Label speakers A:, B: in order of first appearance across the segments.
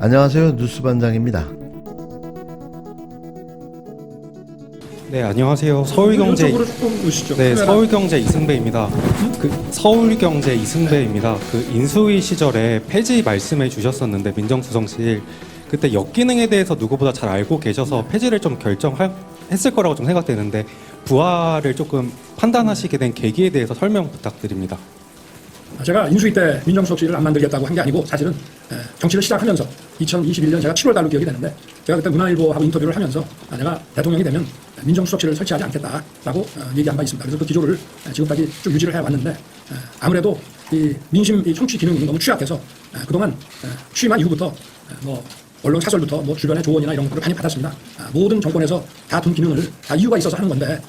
A: 안녕하세요. 뉴스반장입니다.
B: 네, 안녕하세요. 서울경제 네, 서울경제 이승배입니다. 서울경제 이승배입니다. 인수위 시절에 폐지 말씀해 주셨었는데 민정수석실 그때 역기능에 대해서 누구보다 잘 알고 계셔서 폐지를 좀 결정했을 거라고 좀 생각되는데 부활을 조금 판단하시게 된 계기에 대해서 설명 부탁드립니다.
C: 제가 인수위 때 민정수석실을 안 만들겠다고 한 게 아니고 사실은 정치를 시작하면서 2021년 제가 7월 달로 기억이 되는데 제가 그때 문화일보하고 인터뷰를 하면서 내가 대통령이 되면 민정수석실을 설치하지 않겠다라고 얘기한 바 있습니다. 그래서 그 기조를 지금까지 쭉 유지를 해왔는데 아무래도 이 민심 이 청취 기능이 너무 취약해서 그동안 취임한 이후부터 뭐 언론 사설부터 뭐 주변의 조언이나 이런 것들을 많이 받았습니다. 모든 정권에서 다 둔 기능을 다 이유가 있어서 하는 건데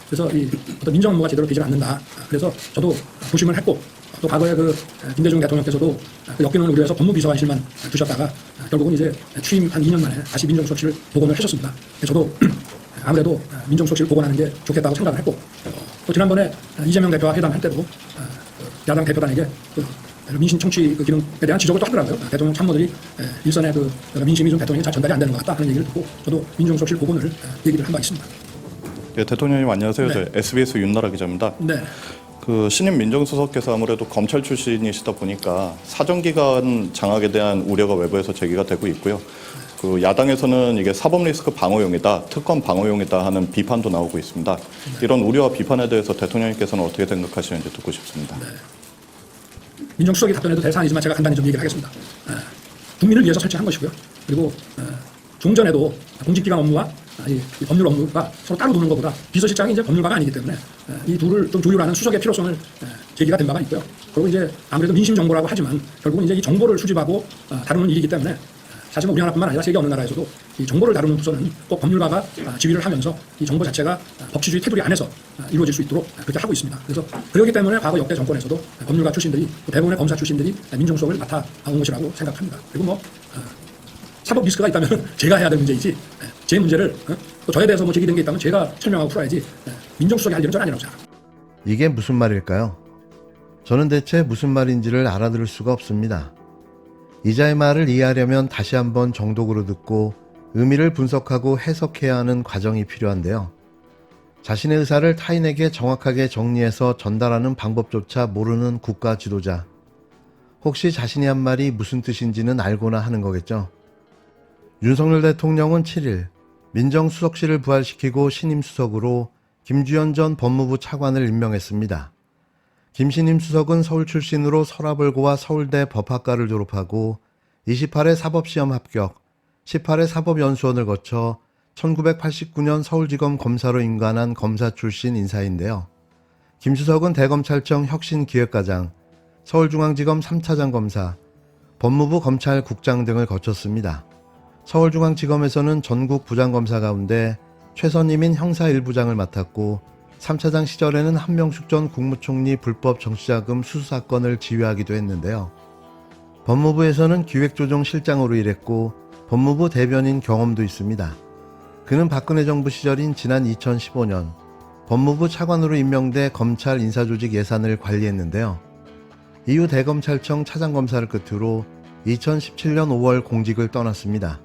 C: 그래서 이 어떤 민정 업무가 제대로 되지 않는다. 그래서 저도 조심을 했고 또 과거에 김대중 대통령께서도 그 역기능을 우려해서 법무비서관실만 두셨다가 결국은 이제 취임 한 2년 만에 다시 민정수석실을 복원을 하셨습니다. 저도 아무래도 민정수석실을 복원하는 게 좋겠다고 생각을 했고 또 지난번에 이재명 대표와 회담할 때도 야당 대표단에게 민심 청취 기능에 대한 지적을 또 하더라고요. 대통령 참모들이 일선의 민심이 좀 대통령이 잘 전달이 안 되는 것 같다 하는 얘기를 듣고 저도 민정수석실 복원을 얘기를 한 바 있습니다.
D: 네, 대통령님 안녕하세요.
C: 네.
D: 저 SBS 윤나라 기자입니다.
C: 네.
D: 신임 민정수석께서 아무래도 검찰 출신이시다 보니까 사정기관 장악에 대한 우려가 외부에서 제기가 되고 있고요. 야당에서는 이게 사법리스크 방어용이다, 특검 방어용이다 하는 비판도 나오고 있습니다. 이런 우려와 비판에 대해서 대통령님께서는 어떻게 생각하시는지 듣고 싶습니다.
C: 네. 민정수석이 답변해도 될 사안이지만 제가 간단히 좀 얘기를 하겠습니다. 국민을 위해서 설치한 것이고요. 그리고 종전에도 공직기관 업무와 이 법률 업무가 서로 따로 두는 것보다 비서실장이 이제 법률가가 아니기 때문에 이 둘을 좀 조율하는 수석의 필요성을 제기가 된 바가 있고요. 그리고 이제 아무래도 민심 정보라고 하지만 결국은 이제 이 정보를 수집하고 다루는 일이기 때문에 사실은 우리나라뿐만 아니라 세계 어느 나라에서도 이 정보를 다루는 부서는 꼭 법률가가 지휘를 하면서 이 정보 자체가 법치주의 테두리 안에서 이루어질 수 있도록 그렇게 하고 있습니다. 그래서 그렇기 때문에 과거 역대 정권에서도 법률가 출신들이 대부분의 검사 출신들이 민정수석을 맡아온 것이라고 생각합니다. 그리고 뭐 사법 리스크가 있다면 제가 해야 될 문제이지 제 문제를 또 저에 대해서 뭐 제기된 게 있다면 제가 설명하고 풀어야지 민정수석이 할 일은 전 아니라고 생각합니다.
A: 이게 무슨 말일까요? 저는 대체 무슨 말인지를 알아들을 수가 없습니다. 이자의 말을 이해하려면 다시 한번 정독으로 듣고 의미를 분석하고 해석해야 하는 과정이 필요한데요. 자신의 의사를 타인에게 정확하게 정리해서 전달하는 방법조차 모르는 국가 지도자. 혹시 자신이 한 말이 무슨 뜻인지는 알고나 하는 거겠죠. 윤석열 대통령은 7일 민정수석실을 부활시키고 신임 수석으로 김주현 전 법무부 차관을 임명했습니다. 김 신임 수석은 서울 출신으로 서라벌고와 서울대 법학과를 졸업하고 28회 사법시험 합격, 18회 사법연수원을 거쳐 1989년 서울지검 검사로 임관한 검사 출신 인사인데요. 김 수석은 대검찰청 혁신기획과장, 서울중앙지검 3차장 검사, 법무부 검찰국장 등을 거쳤습니다. 서울중앙지검에서는 전국 부장검사 가운데 최선임인 형사 1부장을 맡았고 3차장 시절에는 한명숙 전 국무총리 불법 정치자금 수수 사건을 지휘하기도 했는데요. 법무부에서는 기획조정실장으로 일했고 법무부 대변인 경험도 있습니다. 그는 박근혜 정부 시절인 지난 2015년 법무부 차관으로 임명돼 검찰 인사조직 예산을 관리했는데요. 이후 대검찰청 차장검사를 끝으로 2017년 5월 공직을 떠났습니다.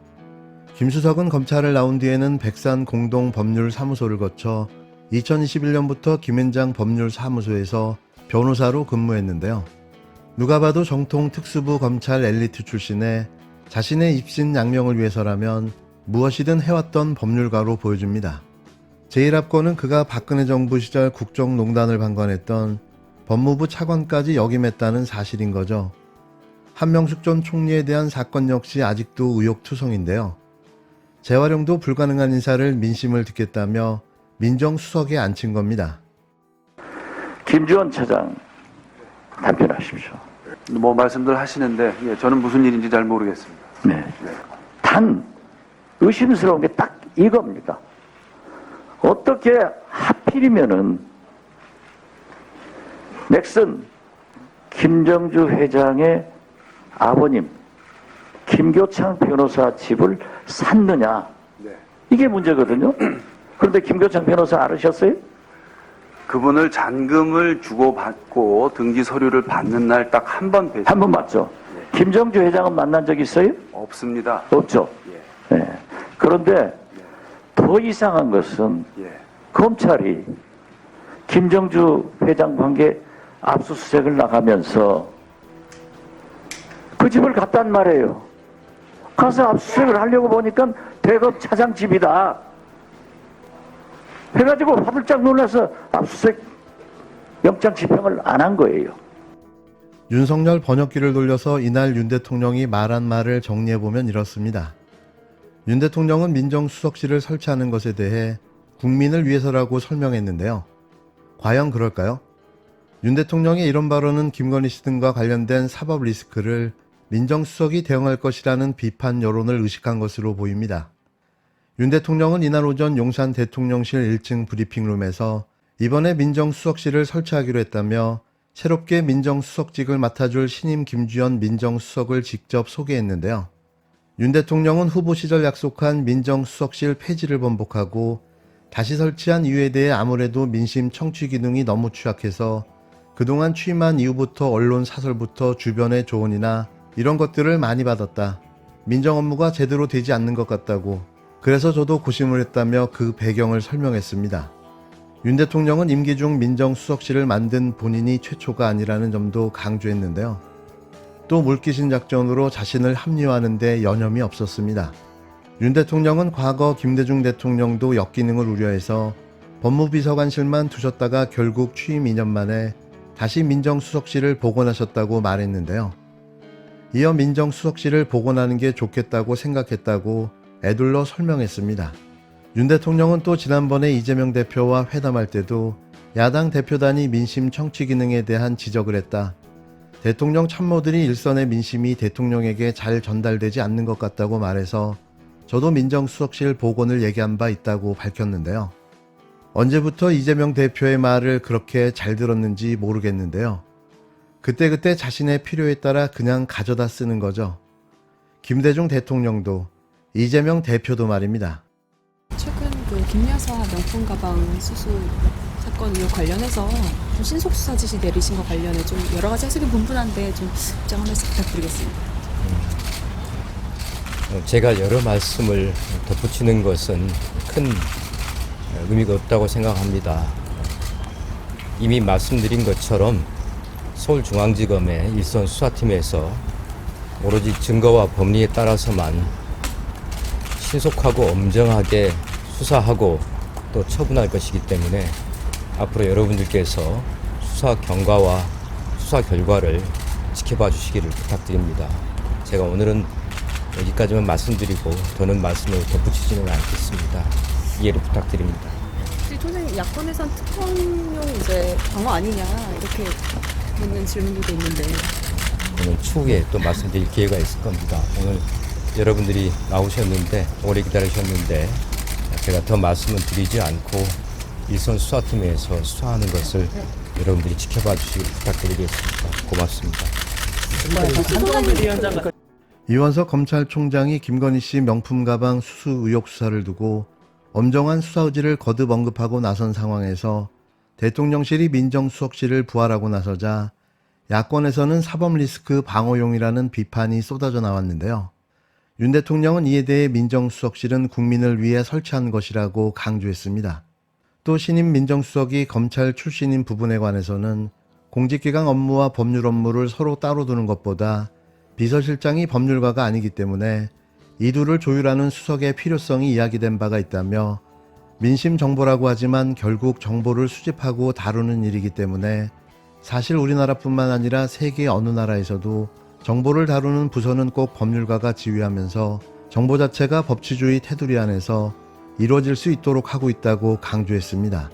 A: 김 수석은 검찰을 나온 뒤에는 백산 공동법률사무소를 거쳐 2021년부터 김앤장 법률사무소에서 변호사로 근무했는데요. 누가 봐도 정통 특수부 검찰 엘리트 출신에 자신의 입신양명을 위해서라면 무엇이든 해왔던 법률가로 보여줍니다. 제1합권은 그가 박근혜 정부 시절 국정농단을 방관했던 법무부 차관까지 역임했다는 사실인 거죠. 한명숙 전 총리에 대한 사건 역시 아직도 의혹투성인데요. 재활용도 불가능한 인사를 민심을 듣겠다며 민정수석에 앉힌 겁니다.
E: 김주현 차장 답변하십시오.
F: 뭐 말씀들 하시는데 저는 무슨 일인지 잘 모르겠습니다.
E: 네. 단 의심스러운 게 딱 이겁니다. 어떻게 하필이면은 넥슨 김정주 회장의 아버님 김교창 변호사 집을 샀느냐. 이게 문제거든요. 그런데 김교창 변호사 알으셨어요?
F: 그분을 잔금을 주고받고 등기 서류를 받는 날 딱 한 번 뵀어요.
E: 한 번 봤죠. 김정주 회장은 만난 적 있어요?
F: 없습니다.
E: 없죠.
F: 예.
E: 예. 그런데 더 이상한 것은
F: 예.
E: 검찰이 김정주 회장 관계 압수수색을 나가면서 그 집을 갔단 말이에요. 가서 압수수색을 하려고 보니까 대검 차장 집이다. 해가지고 화들짝 놀라서 압수수색 영장 집행을 안 한 거예요.
A: 윤석열 번역기를 돌려서 이날 윤 대통령이 말한 말을 정리해보면 이렇습니다. 윤 대통령은 민정수석실을 설치하는 것에 대해 국민을 위해서라고 설명했는데요. 과연 그럴까요? 윤 대통령의 이런 발언은 김건희 씨 등과 관련된 사법 리스크를 민정수석이 대응할 것이라는 비판 여론을 의식한 것으로 보입니다. 윤 대통령은 이날 오전 용산 대통령실 1층 브리핑룸에서 이번에 민정수석실을 설치하기로 했다며 새롭게 민정수석직을 맡아줄 신임 김주현 민정수석을 직접 소개했는데요. 윤 대통령은 후보 시절 약속한 민정수석실 폐지를 번복하고 다시 설치한 이유에 대해 아무래도 민심 청취 기능이 너무 취약해서 그동안 취임한 이후부터 언론 사설부터 주변의 조언이나 이런 것들을 많이 받았다. 민정 업무가 제대로 되지 않는 것 같다고. 그래서 저도 고심을 했다며 그 배경을 설명했습니다. 윤 대통령은 임기 중 민정수석실을 만든 본인이 최초가 아니라는 점도 강조했는데요. 또 물귀신 작전으로 자신을 합리화하는 데 여념이 없었습니다. 윤 대통령은 과거 김대중 대통령도 역기능을 우려해서 법무비서관실만 두셨다가 결국 취임 2년 만에 다시 민정수석실을 복원하셨다고 말했는데요. 이어 민정수석실을 복원하는 게 좋겠다고 생각했다고 애둘러 설명했습니다. 윤 대통령은 또 지난번에 이재명 대표와 회담할 때도 야당 대표단이 민심 청취 기능에 대한 지적을 했다. 대통령 참모들이 일선의 민심이 대통령에게 잘 전달되지 않는 것 같다고 말해서 저도 민정수석실 복원을 얘기한 바 있다고 밝혔는데요. 언제부터 이재명 대표의 말을 그렇게 잘 들었는지 모르겠는데요. 그때그때 자신의 필요에 따라 그냥 가져다 쓰는 거죠. 김대중 대통령도 이재명 대표도 말입니다.
G: 최근 그 김여사 명품 가방 수수 사건 이후 관련해서 좀 신속 수사 지시 내리신 거 관련해 좀 여러 가지 해석이 분분한데 좀 입장 한 말씀 부탁드리겠습니다.
H: 제가 여러 말씀을 덧붙이는 것은 큰 의미가 없다고 생각합니다. 이미 말씀드린 것처럼 서울중앙지검의 일선 수사팀에서 오로지 증거와 법리에 따라서만 신속하고 엄정하게 수사하고 또 처분할 것이기 때문에 앞으로 여러분들께서 수사 경과와 수사 결과를 지켜봐 주시기를 부탁드립니다. 제가 오늘은 여기까지만 말씀드리고 더는 말씀을 덧붙이지는 않겠습니다. 이해를 부탁드립니다.
G: 혹시 총장님 야권에선 특검용 이제 방어 아니냐 이렇게 묻는 질문도 있는데
H: 오늘 추후에 또 말씀드릴 기회가 있을 겁니다. 오늘 여러분들이 나오셨는데 오래 기다리셨는데 제가 더 말씀을 드리지 않고 일선 수사팀에서 수사하는 것을 여러분들이 지켜봐 주시길 부탁드리겠습니다. 고맙습니다.
A: 이원석 검찰총장이 김건희 씨 명품 가방 수수 의혹 수사를 두고 엄정한 수사 의지를 거듭 언급하고 나선 상황에서 대통령실이 민정수석실을 부활하고 나서자 야권에서는 사법 리스크 방어용이라는 비판이 쏟아져 나왔는데요. 윤 대통령은 이에 대해 민정수석실은 국민을 위해 설치한 것이라고 강조했습니다. 또 신임 민정수석이 검찰 출신인 부분에 관해서는 공직기강 업무와 법률 업무를 서로 따로 두는 것보다 비서실장이 법률가가 아니기 때문에 이 둘을 조율하는 수석의 필요성이 이야기된 바가 있다며 민심 정보라고 하지만 결국 정보를 수집하고 다루는 일이기 때문에 사실 우리나라뿐만 아니라 세계 어느 나라에서도 정보를 다루는 부서는 꼭 법률가가 지휘하면서 정보 자체가 법치주의 테두리 안에서 이루어질 수 있도록 하고 있다고 강조했습니다.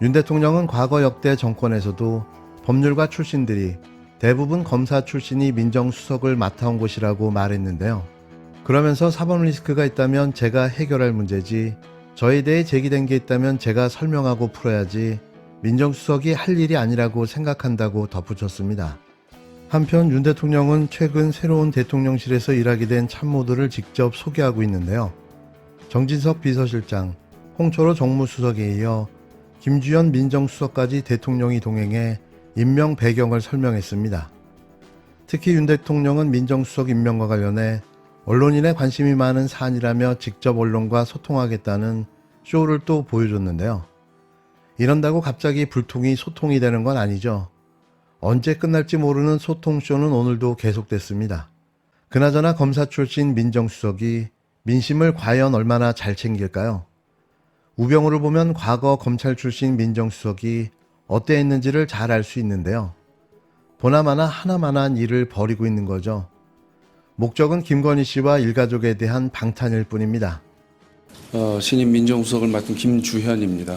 A: 윤 대통령은 과거 역대 정권에서도 법률가 출신들이 대부분 검사 출신이 민정수석을 맡아온 곳이라고 말했는데요. 그러면서 사법 리스크가 있다면 제가 해결할 문제지 저에 대해 제기된 게 있다면 제가 설명하고 풀어야지 민정수석이 할 일이 아니라고 생각한다고 덧붙였습니다. 한편 윤 대통령은 최근 새로운 대통령실에서 일하게 된 참모들을 직접 소개하고 있는데요. 정진석 비서실장, 홍철호 정무수석에 이어 김주현 민정수석까지 대통령이 동행해 임명 배경을 설명했습니다. 특히 윤 대통령은 민정수석 임명과 관련해 언론인의 관심이 많은 사안이라며 직접 언론과 소통하겠다는 쇼를 또 보여줬는데요. 이런다고 갑자기 불통이 소통이 되는 건 아니죠. 언제 끝날지 모르는 소통쇼는 오늘도 계속됐습니다. 그나저나 검사 출신 민정수석이 민심을 과연 얼마나 잘 챙길까요? 우병우를 보면 과거 검찰 출신 민정수석이 어때했는지를 잘 알 수 있는데요. 보나마나 하나만한 일을 벌이고 있는 거죠. 목적은 김건희 씨와 일가족에 대한 방탄일 뿐입니다.
I: 신임 민정수석을 맡은 김주현입니다.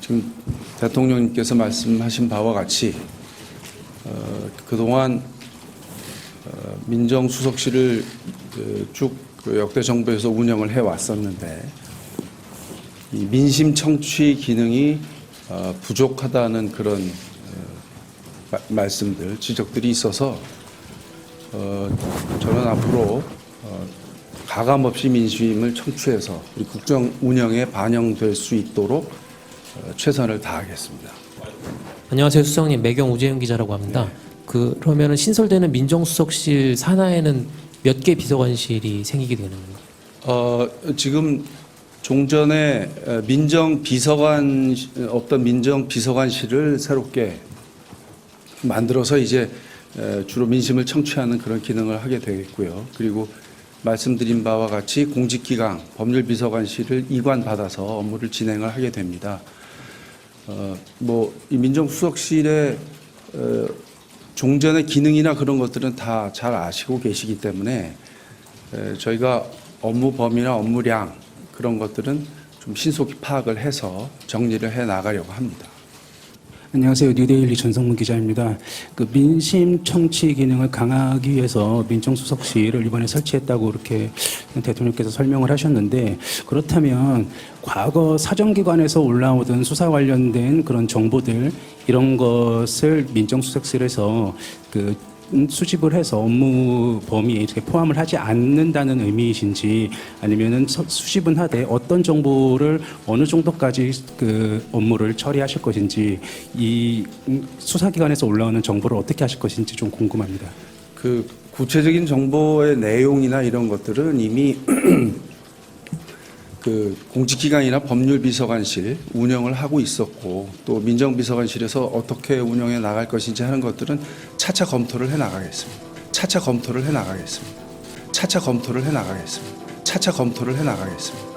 I: 지금 대통령님께서 말씀하신 바와 같이 그동안 민정수석실을 쭉 역대 정부에서 운영을 해왔었는데 이 민심 청취 기능이 부족하다는 그런 말씀들, 지적들이 있어서 저는 앞으로 가감없이 민심을 청취해서 우리 국정 운영에 반영될 수 있도록 최선을 다하겠습니다.
J: 안녕하세요, 수석님. 매경 우재윤 기자라고 합니다. 그러면은 신설되는 민정수석실 산하에는 몇 개 비서관실이 생기게 되는 건가요?
I: 지금 종전에 없던 민정비서관실을 새롭게 만들어서 이제 주로 민심을 청취하는 그런 기능을 하게 되겠고요. 그리고 말씀드린 바와 같이 공직기강, 법률비서관실을 이관받아서 업무를 진행을 하게 됩니다. 이 민정수석실의 종전의 기능이나 그런 것들은 다 잘 아시고 계시기 때문에 저희가 업무 범위나 업무량 그런 것들은 좀 신속히 파악을 해서 정리를 해 나가려고 합니다.
K: 안녕하세요. 뉴데일리 전성문 기자입니다. 민심 청취 기능을 강화하기 위해서 민정수석실을 이번에 설치했다고 이렇게 대통령께서 설명을 하셨는데, 그렇다면 과거 사정기관에서 올라오던 수사 관련된 그런 정보들 이런 것을 민정수석실에서 수집을 해서 업무 범위에 이렇게 포함을 하지 않는다는 의미이신지, 아니면은 수집은 하되 어떤 정보를 어느 정도까지 업무를 처리하실 것인지, 이 수사기관에서 올라오는 정보를 어떻게 하실 것인지 좀 궁금합니다.
I: 구체적인 정보의 내용이나 이런 것들은 이미 공직기관이나 법률비서관실 운영을 하고 있었고, 또 민정비서관실에서 어떻게 운영해 나갈 것인지 하는 것들은 차차 검토를 해 나가겠습니다. 차차 검토를 해 나가겠습니다.